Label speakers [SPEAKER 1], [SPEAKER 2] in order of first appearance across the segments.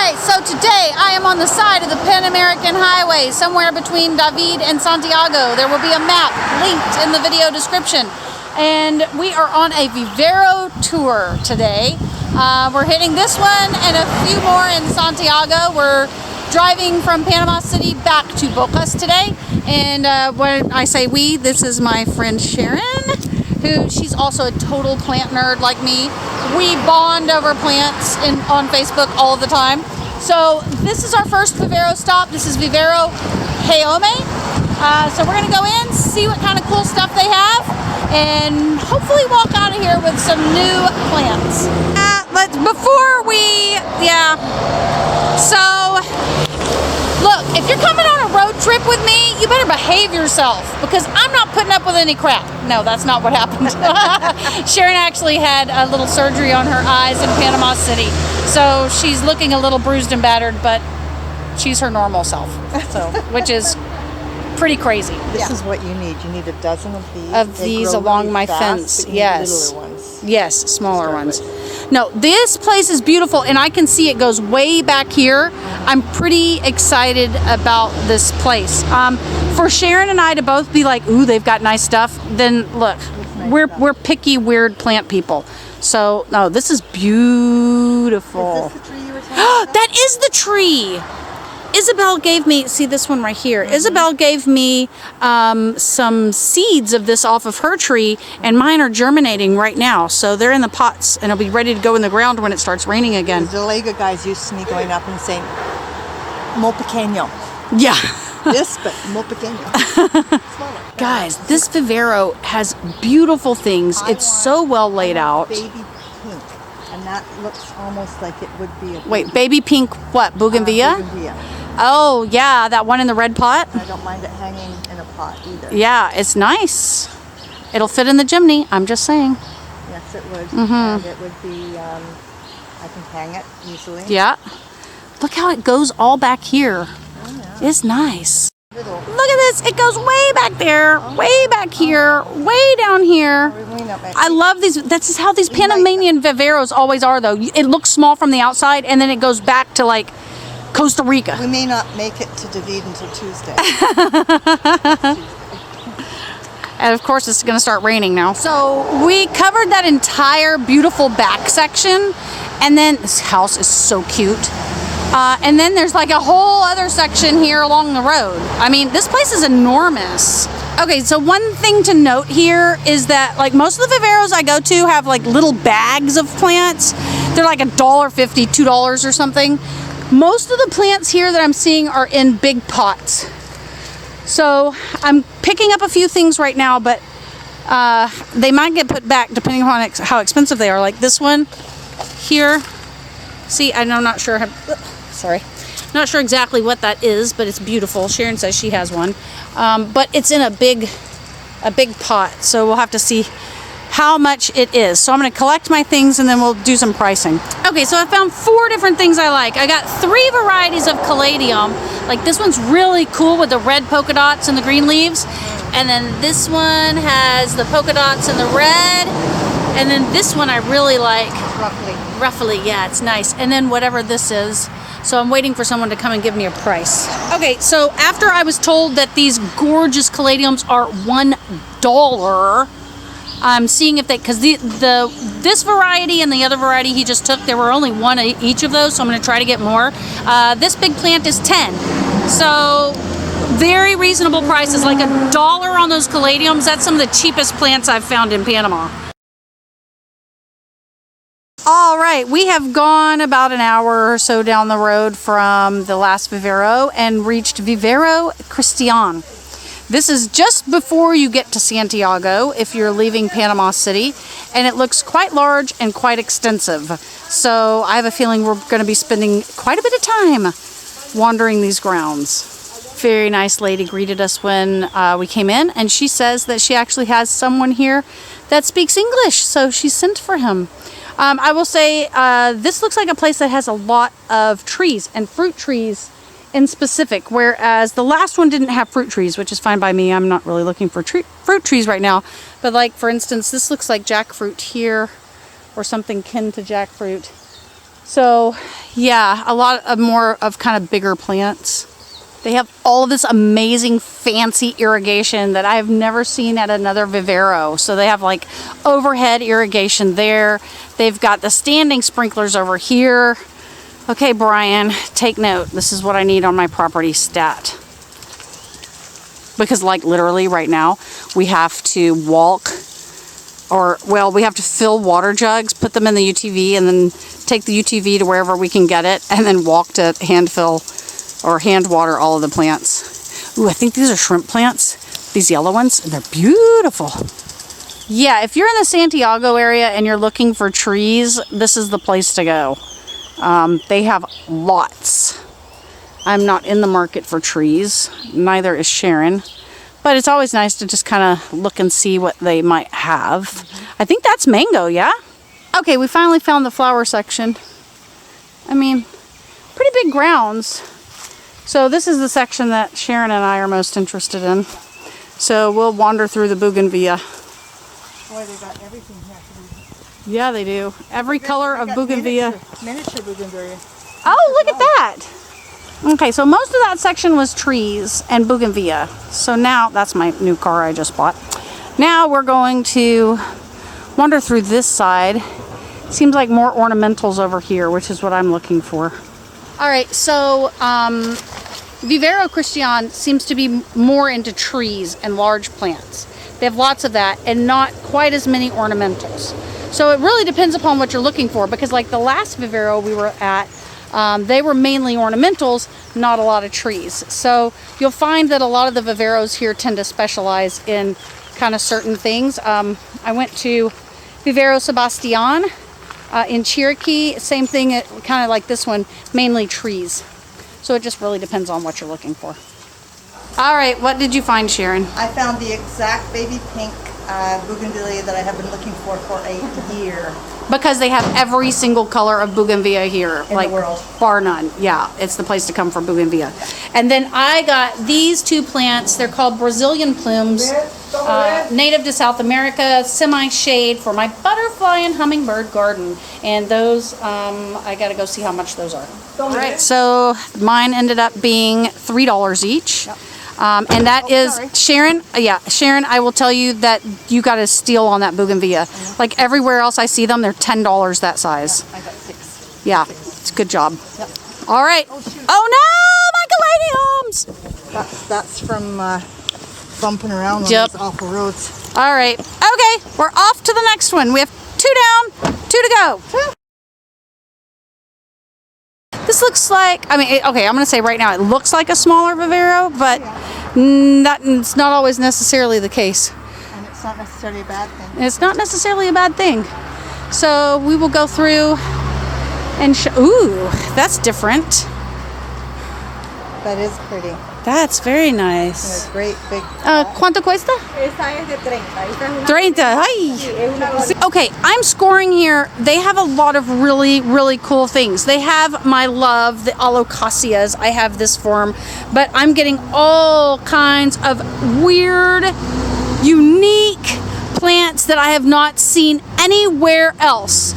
[SPEAKER 1] Alright, so today I am on the side of the Pan American Highway, somewhere between David and Santiago. There will be a map linked in the video description. And we are on a Vivero tour today. We're hitting this one and a few more in Santiago. We're driving from Panama City back to Bocas today. And when I say we, this is my friend Sharon, she's also a total plant nerd like me. We bond over plants on Facebook all the time. So this is our first Vivero stop. This is Vivero Jehomay. So we're gonna go in, see what kind of cool stuff they have, and hopefully walk out of here with some new plants. But before so look, if you're coming on a road trip with me, you better behave yourself because I'm not putting up with any crap. No, that's not what happened. Sharon actually had a little surgery on her eyes in Panama City. So she's looking a little bruised and battered, but she's her normal self. So, which is pretty crazy.
[SPEAKER 2] This is what you need. You need a dozen of these.
[SPEAKER 1] Of these along really my fence. Yes.
[SPEAKER 2] Littler ones.
[SPEAKER 1] Yes, smaller ones. No, this place is beautiful and I can see it goes way back here. I'm pretty excited about this place. For Sharon and I to both be like, ooh, they've got nice stuff, then look, we're picky, weird plant people. So, no, this is beautiful.
[SPEAKER 2] Is this the tree you were talking about?
[SPEAKER 1] That is the tree. Isabel gave me, see this one right here, Isabel gave me some seeds of this off of her tree, and mine are germinating right now. So they're in the pots, and they'll be ready to go in the ground when it starts raining again.
[SPEAKER 2] The Delega guys used to me going up and saying, "Mo pequeño."
[SPEAKER 1] Yeah.
[SPEAKER 2] This, but mo pequeño. Smaller.
[SPEAKER 1] Guys, this Vivero has beautiful things. It's so well laid out.
[SPEAKER 2] Baby pink, and that looks almost like it would be a
[SPEAKER 1] Wait, baby pink what? Bougainvillea?
[SPEAKER 2] Bougainvillea.
[SPEAKER 1] Oh, yeah, that one in the red pot?
[SPEAKER 2] I don't mind it hanging in a pot either.
[SPEAKER 1] Yeah, it's nice. It'll fit in the chimney, I'm just saying.
[SPEAKER 2] Yes, it would. And it would be, I can hang it easily.
[SPEAKER 1] Yeah. Look how it goes all back here.
[SPEAKER 2] Oh, yeah.
[SPEAKER 1] It's nice.
[SPEAKER 2] Little.
[SPEAKER 1] Look at this. It goes way back there, way back here, way down here. I love these. That's how these Panamanian Viveros always are, though. It looks small from the outside, and then it goes back to, like, Costa Rica.
[SPEAKER 2] We may not make it to David until Tuesday.
[SPEAKER 1] And of course it's gonna start raining now. So we covered that entire beautiful back section, and then this house is so cute. And then there's like a whole other section here along the road. I mean, this place is enormous. Okay, so one thing to note here is that like most of the Viveros I go to have like little bags of plants. They're like $1.50, $2 or something. Most of the plants here that I'm seeing are in big pots. So I'm picking up a few things right now, but they might get put back depending on how expensive they are. Like this one here. See, I'm not sure. Not sure exactly what that is, but it's beautiful. Sharon says she has one, but it's in a big pot. So we'll have to see how much it is. So I'm going to collect my things and then we'll do some pricing. Okay, so I found 4 different things I like. I got 3 varieties of caladium. Like this one's really cool with the red polka dots and the green leaves. And then this one has the polka dots and the red. And then this one I really like. Roughly, yeah, it's nice. And then whatever this is. So I'm waiting for someone to come and give me a price. Okay, so after I was told that these gorgeous caladiums are $1, I'm seeing if they, because this variety and the other variety he just took, there were only 1 each of those, so I'm going to try to get more. This big plant is 10, so very reasonable prices, like $1 on those caladiums. That's some of the cheapest plants I've found in Panama. All right, we have gone about an hour or so down the road from the last Vivero and reached Vivero Christian. This is just before you get to Santiago if you're leaving Panama City, and it looks quite large and quite extensive. So I have a feeling we're going to be spending quite a bit of time wandering these grounds. Very nice lady greeted us when we came in, and she says that she actually has someone here that speaks English, so she sent for him. I will say this looks like a place that has a lot of trees and fruit trees in specific, whereas the last one didn't have fruit trees, which is fine by me. I'm not really looking for fruit trees right now. But like, for instance, this looks like jackfruit here or something kin to jackfruit. So yeah, a lot of more of kind of bigger plants. They have all of this amazing fancy irrigation that I've never seen at another vivero. So they have like overhead irrigation there. They've got the standing sprinklers over here. Okay, Brian, take note. This is what I need on my property stat. Because like literally right now, we have to walk we have to fill water jugs, put them in the UTV, and then take the UTV to wherever we can get it, and then walk to hand fill or hand water all of the plants. Ooh, I think these are shrimp plants, these yellow ones, and they're beautiful. Yeah, if you're in the Santiago area and you're looking for trees, this is the place to go. They have lots. I'm not in the market for trees, neither is Sharon. But it's always nice to just kind of look and see what they might have. I think that's mango, yeah? Okay, we finally found the flower section. I mean, pretty big grounds. So this is the section that Sharon and I are most interested in. So we'll wander through the bougainvillea.
[SPEAKER 2] Boy, they got everything here.
[SPEAKER 1] Yeah, they do. Every color of bougainvillea.
[SPEAKER 2] Miniature bougainvillea.
[SPEAKER 1] Oh, look at that. Okay, so most of that section was trees and bougainvillea. So now, that's my new car I just bought. Now we're going to wander through this side. Seems like more ornamentals over here, which is what I'm looking for. All right, so Vivero Christian seems to be more into trees and large plants. They have lots of that and not quite as many ornamentals. So it really depends upon what you're looking for, because like the last Vivero we were at, they were mainly ornamentals, not a lot of trees. So you'll find that a lot of the viveros here tend to specialize in kind of certain things. I went to Vivero Sebastian in Cherokee, same thing, kind of like this one, mainly trees. So it just really depends on what you're looking for. All right, what did you find, Sharon?
[SPEAKER 2] I found the exact baby pink bougainvillea that I have been looking for a year.
[SPEAKER 1] Because they have every single color of bougainvillea here,
[SPEAKER 2] In the world.
[SPEAKER 1] bar none. Yeah, it's the place to come for bougainvillea. And then I got these two plants. They're called Brazilian plumes, native to South America, semi-shade for my butterfly and hummingbird garden. And those, I got to go see how much those are. All right, so mine ended up being $3 each. Yep. And that is,
[SPEAKER 2] sorry.
[SPEAKER 1] Sharon, Sharon, I will tell you that you got a steal on that bougainvillea. Like everywhere else I see them, they're $10 that size.
[SPEAKER 2] I got 6.
[SPEAKER 1] Yeah, it's a good job.
[SPEAKER 2] Yep.
[SPEAKER 1] All right. Oh no, my caladiums!
[SPEAKER 2] That's from bumping around on
[SPEAKER 1] Yep.
[SPEAKER 2] these awful roads.
[SPEAKER 1] All right. Okay, we're off to the next one. We have 2 down, 2 to go. This looks like, okay, I'm going to say right now, it looks like a smaller Vivero, but it's not always necessarily the case.
[SPEAKER 2] And it's not necessarily a bad thing.
[SPEAKER 1] It's not necessarily a bad thing. So we will go through and ooh, that's different.
[SPEAKER 2] That is pretty.
[SPEAKER 1] That's very
[SPEAKER 2] And
[SPEAKER 1] nice.
[SPEAKER 2] it's great big.
[SPEAKER 1] ¿Cuánto cuesta?
[SPEAKER 3] Esta es de 30. Esta es una
[SPEAKER 1] 30. Ay. Okay, I'm scoring here. They have a lot of really, really cool things. They have my love, the alocassias. I have this form, but I'm getting all kinds of weird, unique plants that I have not seen anywhere else.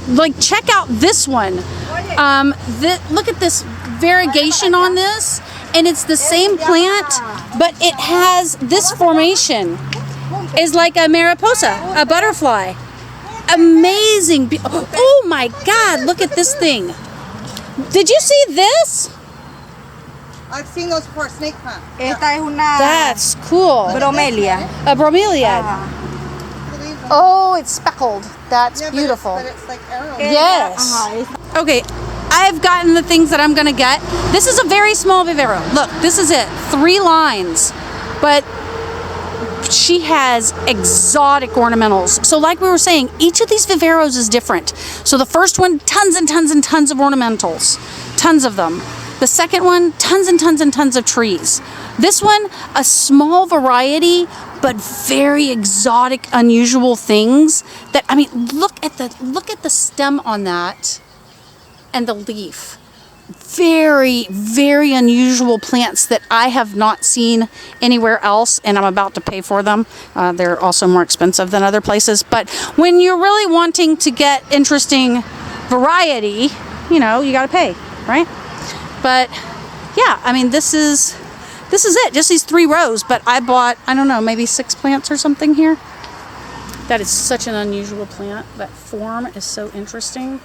[SPEAKER 1] Like check out this one. Look at this variegation on this. And it's the same plant, but it has this formation. It's like a mariposa, a butterfly. Amazing. Oh my God, look at this thing. Did you see this?
[SPEAKER 2] I've seen those before, snake plant.
[SPEAKER 3] Esta es una
[SPEAKER 1] That's cool.
[SPEAKER 3] bromelia.
[SPEAKER 1] A bromeliad. Oh, it's speckled. That's
[SPEAKER 2] Yeah,
[SPEAKER 1] beautiful.
[SPEAKER 2] But it's like arrows.
[SPEAKER 1] Yes. Okay, I've gotten the things that I'm gonna get. This is a very small Vivero. Look, this is it. 3 lines. But she has exotic ornamentals. So like we were saying, each of these Viveros is different. So the first one, tons and tons and tons of ornamentals. Tons of them. The second one, tons and tons and tons of trees. This one, a small variety, but very exotic, unusual things that, I mean, look at the stem on that and the leaf. Very, very unusual plants that I have not seen anywhere else, and I'm about to pay for them. They're also more expensive than other places. But when you're really wanting to get interesting variety, you know, you got to pay, right? But yeah, I mean, this is it, just these 3 rows. But I bought, I don't know, maybe 6 plants or something here. That is such an unusual plant. That form is so interesting.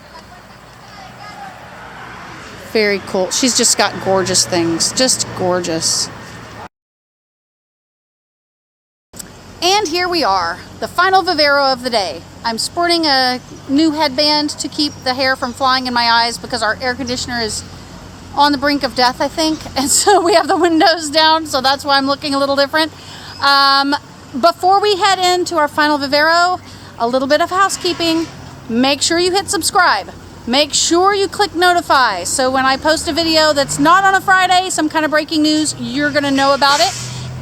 [SPEAKER 1] Very cool. She's just got gorgeous things, just gorgeous. And here we are, the final Vivero of the day. I'm sporting a new headband to keep the hair from flying in my eyes because our air conditioner is on the brink of death, I think. And so we have the windows down, so that's why I'm looking a little different. Before we head into our final Vivero, a little bit of housekeeping. Make sure you hit subscribe. Make sure you click notify. So when I post a video that's not on a Friday, some kind of breaking news, you're gonna know about it.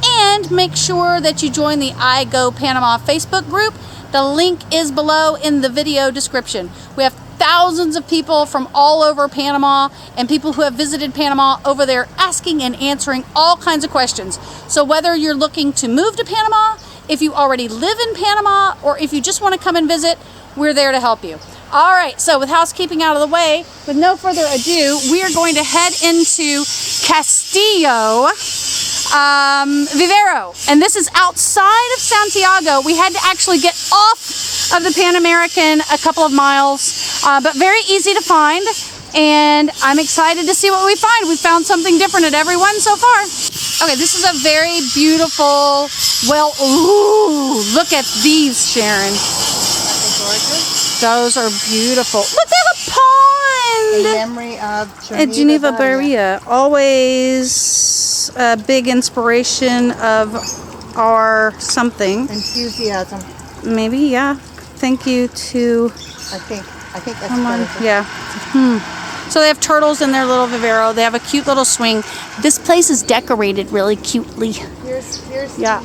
[SPEAKER 1] And make sure that you join the I Go Panama Facebook group. The link is below in the video description. We have thousands of people from all over Panama and people who have visited Panama over there asking and answering all kinds of questions. So whether you're looking to move to Panama, if you already live in Panama, or if you just want to come and visit, we're there to help you. All right, so with housekeeping out of the way, with no further ado, we are going to head into Castillo Vivero, and this is outside of Santiago. We had to actually get off of the Pan American a couple of miles, but very easy to find, and I'm excited to see what we find. We found something different at every one so far. Okay, this is a very beautiful, well, ooh, look at these, Sharon. Those are beautiful. Look, they have a pond!
[SPEAKER 2] In memory of
[SPEAKER 1] Geneva Barria. Always a big inspiration of our something.
[SPEAKER 2] Enthusiasm.
[SPEAKER 1] Maybe, yeah. Thank you to...
[SPEAKER 2] I think that's
[SPEAKER 1] someone.
[SPEAKER 2] better.
[SPEAKER 1] Yeah. So they have turtles in their little vivero. They have a cute little swing. This place is decorated really cutely.
[SPEAKER 2] Here's
[SPEAKER 1] Yeah.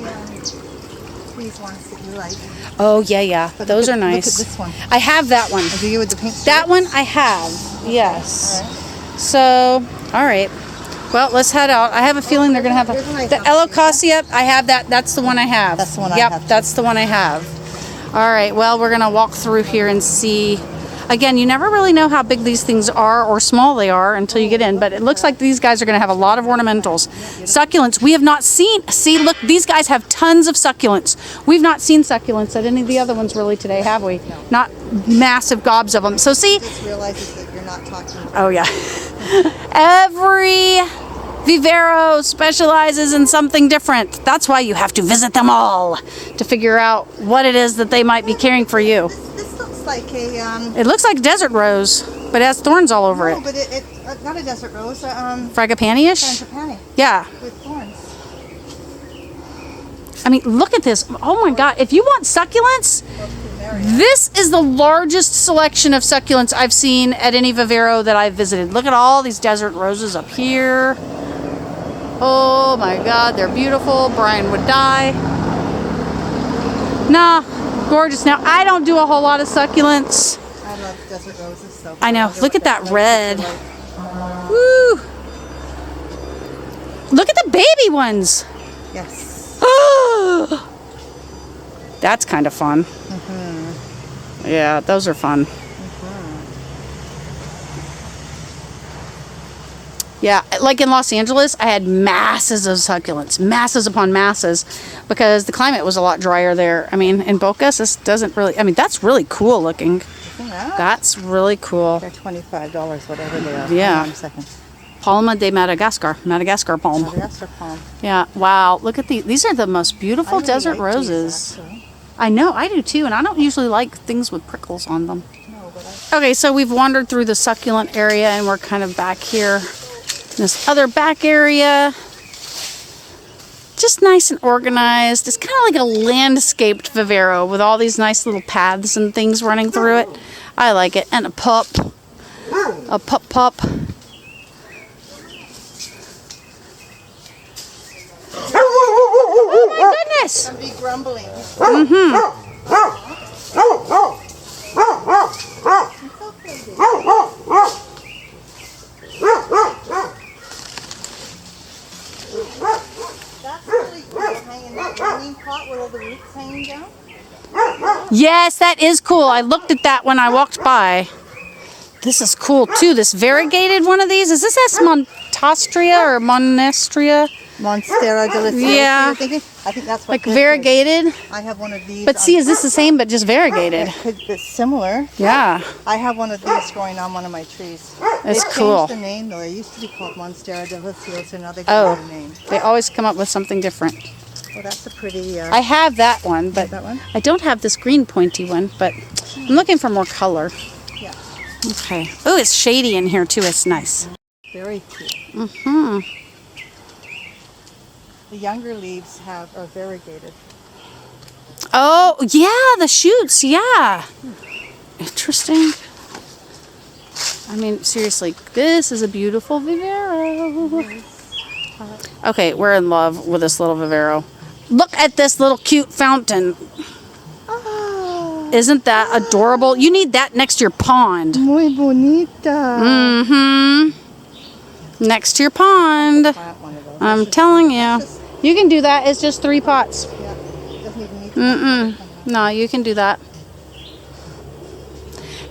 [SPEAKER 2] these ones that you like.
[SPEAKER 1] Oh, yeah.
[SPEAKER 2] But
[SPEAKER 1] Those
[SPEAKER 2] look
[SPEAKER 1] are
[SPEAKER 2] at-
[SPEAKER 1] nice.
[SPEAKER 2] Look at this one.
[SPEAKER 1] I have that one.
[SPEAKER 2] Do you with the pink
[SPEAKER 1] That
[SPEAKER 2] strips?
[SPEAKER 1] one I have, yes.
[SPEAKER 2] All right.
[SPEAKER 1] So, all right. Well, let's head out. I have a feeling they're going to have
[SPEAKER 2] Here's a nice
[SPEAKER 1] the
[SPEAKER 2] house.
[SPEAKER 1] Elocasia. I have that. That's the one I have.
[SPEAKER 2] That's the one I
[SPEAKER 1] Yep,
[SPEAKER 2] have.
[SPEAKER 1] that's the one I have. All right. Well, we're going to walk through here and see. Again, you never really know how big these things are or small they are until you get in, but it looks like these guys are going to have a lot of ornamentals. Succulents, we have not seen. See, look, these guys have tons of succulents. We've not seen succulents at any of the other ones really today, have we? Not massive gobs of them. So see,
[SPEAKER 2] Just realizes that you're not talking about
[SPEAKER 1] oh yeah. Every Vivero specializes in something different. That's why you have to visit them all to figure out what it is that they might be caring for you.
[SPEAKER 2] This looks like a
[SPEAKER 1] It looks like desert rose, but it has thorns all over
[SPEAKER 2] no,
[SPEAKER 1] it.
[SPEAKER 2] but it not a desert rose,
[SPEAKER 1] Frangipani-ish?
[SPEAKER 2] frangipani
[SPEAKER 1] Yeah.
[SPEAKER 2] with thorns.
[SPEAKER 1] I mean, look at this. Oh my God. If you want succulents, this is the largest selection of succulents I've seen at any Vivero that I've visited. Look at all these desert roses up here. Oh my God, they're beautiful. Brian would die. Nah, gorgeous. Now, I don't do a whole lot of succulents.
[SPEAKER 2] I love desert roses. So
[SPEAKER 1] I know.
[SPEAKER 2] wonder
[SPEAKER 1] Look
[SPEAKER 2] what
[SPEAKER 1] at that
[SPEAKER 2] rose
[SPEAKER 1] red.
[SPEAKER 2] is like.
[SPEAKER 1] Woo! Look at the baby ones.
[SPEAKER 2] Yes.
[SPEAKER 1] That's kind of fun. Yeah, those are fun. Yeah, like in Los Angeles, I had masses of succulents, masses upon masses, because the climate was a lot drier there. I mean, in Bocas, this doesn't really, I mean, that's really cool looking.
[SPEAKER 2] Yeah.
[SPEAKER 1] That's really cool.
[SPEAKER 2] They're $25, whatever they are.
[SPEAKER 1] Yeah.
[SPEAKER 2] Hold on a second.
[SPEAKER 1] Palma de Madagascar, Madagascar palm.
[SPEAKER 2] Madagascar palm.
[SPEAKER 1] Yeah, wow, look at these. These are the most beautiful
[SPEAKER 2] I really
[SPEAKER 1] desert
[SPEAKER 2] like these,
[SPEAKER 1] roses.
[SPEAKER 2] actually.
[SPEAKER 1] I know, I do too, and I don't usually like things with prickles on them.
[SPEAKER 2] No, but
[SPEAKER 1] Okay, so we've wandered through the succulent area and we're kind of back here in this other back area. Just nice and organized. It's kind of like a landscaped vivero with all these nice little paths and things running through it. I like it. And a pup. A pup. Oh my goodness!
[SPEAKER 2] I'll be grumbling. That's really cool, hanging that hanging pot with all the roots hanging down.
[SPEAKER 1] Yes, that is cool. I looked at that when I walked by. This is cool too. This variegated one of these. Is this Montastria or Monastria?
[SPEAKER 2] Monstera deliciosa.
[SPEAKER 1] Yeah.
[SPEAKER 2] You're thinking? I think that's what
[SPEAKER 1] Like
[SPEAKER 2] this is.
[SPEAKER 1] variegated.
[SPEAKER 2] I have one of these.
[SPEAKER 1] But see, is this the same but just variegated?
[SPEAKER 2] It's similar.
[SPEAKER 1] Yeah.
[SPEAKER 2] I have one of these growing on one of my trees.
[SPEAKER 1] It's
[SPEAKER 2] They've
[SPEAKER 1] cool.
[SPEAKER 2] changed the name though. It used to be called Monstera deliciosa. Now they've got a name.
[SPEAKER 1] They always come up with something different.
[SPEAKER 2] Well, that's a pretty.
[SPEAKER 1] I have that one, but
[SPEAKER 2] that one?
[SPEAKER 1] I don't have this green pointy one, but I'm looking for more color.
[SPEAKER 2] Yeah.
[SPEAKER 1] Okay. Oh, it's shady in here too. It's nice.
[SPEAKER 2] Very cute.
[SPEAKER 1] Mm-hmm.
[SPEAKER 2] The younger leaves are variegated.
[SPEAKER 1] Oh, yeah, the shoots, yeah. Interesting. I mean, seriously, this is a beautiful Vivero. Okay, we're in love with this little Vivero. Look at this little cute fountain.
[SPEAKER 2] Oh,
[SPEAKER 1] Isn't that adorable? You need that next to your pond.
[SPEAKER 2] muy bonita.
[SPEAKER 1] Mm-hmm. Next to your pond.
[SPEAKER 2] Plant one of those.
[SPEAKER 1] I'm telling you. You can do that. It's just 3 pots.
[SPEAKER 2] Yeah, doesn't even need
[SPEAKER 1] Mm-mm. No, you can do that.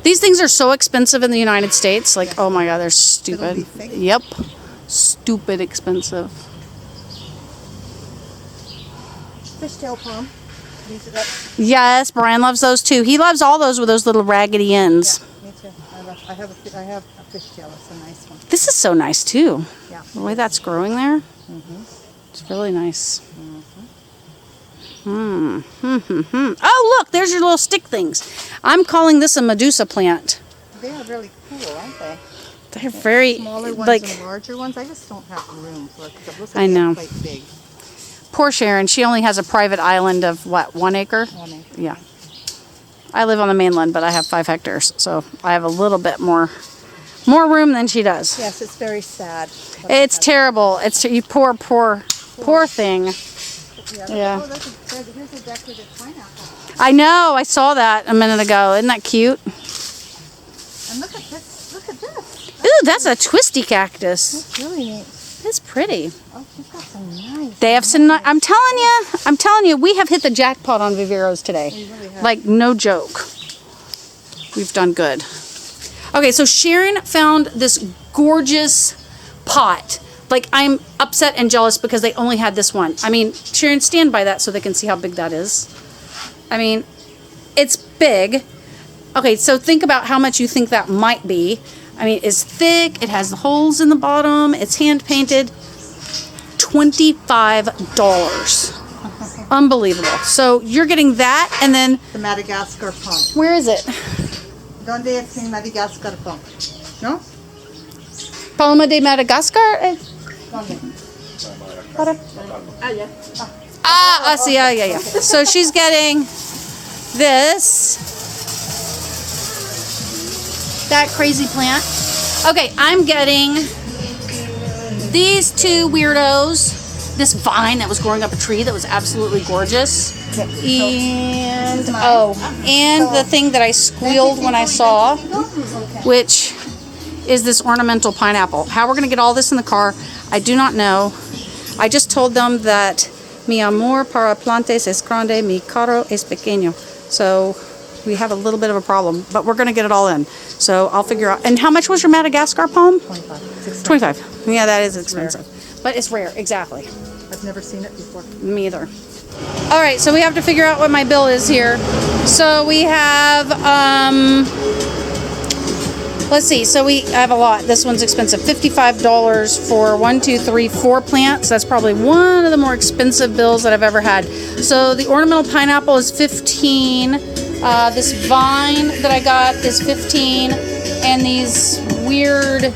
[SPEAKER 1] These things are so expensive in the United States. Like, oh my God, they're stupid.
[SPEAKER 2] be fake.
[SPEAKER 1] Yep. Stupid expensive.
[SPEAKER 2] Fishtail palm. These are
[SPEAKER 1] Yes, Brian loves those too. He loves all those with those little raggedy ends.
[SPEAKER 2] me too. I have a fishtail. It's a nice one.
[SPEAKER 1] This is so nice too.
[SPEAKER 2] Yeah.
[SPEAKER 1] The way that's growing there. It's really nice. Oh, look, there's your little stick things. I'm calling this a Medusa plant.
[SPEAKER 2] They are really cool, aren't they?
[SPEAKER 1] They're very,
[SPEAKER 2] Smaller ones
[SPEAKER 1] like,
[SPEAKER 2] and larger ones. I just don't have room for it because it looks
[SPEAKER 1] I
[SPEAKER 2] like
[SPEAKER 1] know.
[SPEAKER 2] they're quite big.
[SPEAKER 1] poor Sharon. She only has a private island of, what, 1 acre?
[SPEAKER 2] 1 acre.
[SPEAKER 1] Yeah. I live on the mainland, but I have 5 hectares, so I have a little bit more room than she does.
[SPEAKER 2] Yes, it's very sad.
[SPEAKER 1] It's terrible. It's you poor thing. Yeah.
[SPEAKER 2] Oh, here's a decorative pineapple.
[SPEAKER 1] I know. I saw that a minute ago. Isn't that cute?
[SPEAKER 2] And look at this. Look at this.
[SPEAKER 1] Ooh, that's a twisty cactus.
[SPEAKER 2] That's really neat.
[SPEAKER 1] It's pretty.
[SPEAKER 2] Oh, she's got some nice.
[SPEAKER 1] They have some. I'm telling you, we have hit the jackpot on Viveros today.
[SPEAKER 2] We really have.
[SPEAKER 1] Like, no joke. We've done good. Okay, so Sharon found this gorgeous pot. Like, I'm upset and jealous because they only had this one. I mean, Sharon, stand by that so they can see how big that is. I mean, it's big. Okay, so think about how much you think that might be. I mean, it's thick. It has the holes in the bottom. It's hand painted. $25. Unbelievable. So you're getting that, and then
[SPEAKER 2] The Madagascar pump.
[SPEAKER 1] where is it?
[SPEAKER 2] Donde es el Madagascar pump? No?
[SPEAKER 1] Palma de Madagascar?
[SPEAKER 2] Donde?
[SPEAKER 1] I see. Yeah. So she's getting this. That crazy plant. Okay, I'm getting these 2 weirdos. This vine that was growing up a tree that was absolutely gorgeous. And the thing that I squealed when I saw, which is this ornamental pineapple. How we're going to get all this in the car, I do not know. I just told them that mi amor para plantas es grande, mi caro es pequeño. So we have a little bit of a problem, but we're going to get it all in. So I'll figure out. And how much was your Madagascar palm?
[SPEAKER 2] 25.
[SPEAKER 1] 25. Yeah, that is expensive. But it's rare, exactly.
[SPEAKER 2] I've never seen it before.
[SPEAKER 1] Me either. All right, so we have to figure out what my bill is here. So we have, let's see. So I have a lot. This one's expensive. $55 for 1, 2, 3, 4 plants. That's probably one of the more expensive bills that I've ever had. So the ornamental pineapple is $15. This vine that I got is $15. And these weird,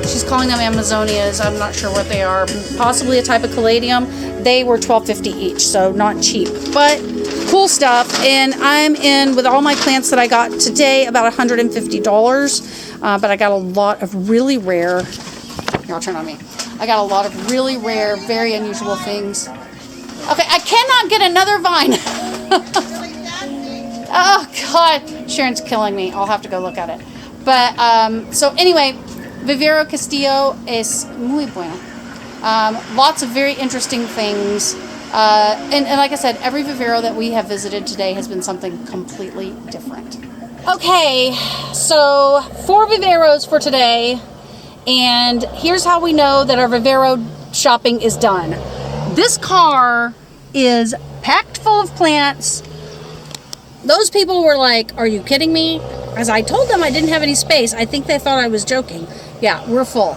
[SPEAKER 1] she's calling them Amazonias. I'm not sure what they are. Possibly a type of caladium. They were $12.50 each, so not cheap, but cool stuff. And I'm in with all my plants that I got today about $150. But I got a lot of really rare. Here, I'll turn on me. I got a lot of really rare, very unusual things. Okay, I cannot get another vine. Oh God, Sharon's killing me. I'll have to go look at it. But so anyway, Vivero Castillo es muy bueno. Lots of very interesting things. And like I said, every vivero that we have visited today has been something completely different. Okay, so 4 viveros for today, and here's how we know that our vivero shopping is done. This car is packed full of plants. Those people were like, are you kidding me? As I told them I didn't have any space, I think they thought I was joking. Yeah, we're full.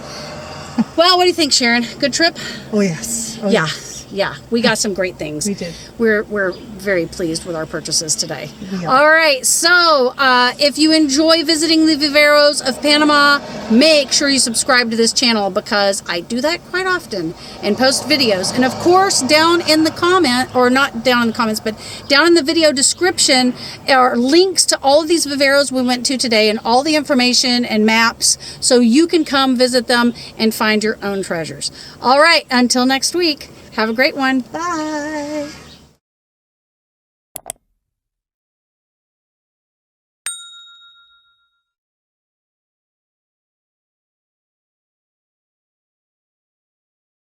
[SPEAKER 1] Well, what do you think, Sharon? Good trip?
[SPEAKER 2] Oh, yes. Oh,
[SPEAKER 1] Yeah.
[SPEAKER 2] yes.
[SPEAKER 1] Yeah, we got some great things.
[SPEAKER 2] We did.
[SPEAKER 1] We're very pleased with our purchases today.
[SPEAKER 2] We are.
[SPEAKER 1] All right, so if you enjoy visiting the Viveros of Panama, make sure you subscribe to this channel because I do that quite often and post videos. And of course, down in the comment, or not down in the comments, but down in the video description are links to all of these Viveros we went to today and all the information and maps so you can come visit them and find your own treasures. All right, until next week. Have a great one.
[SPEAKER 2] Bye.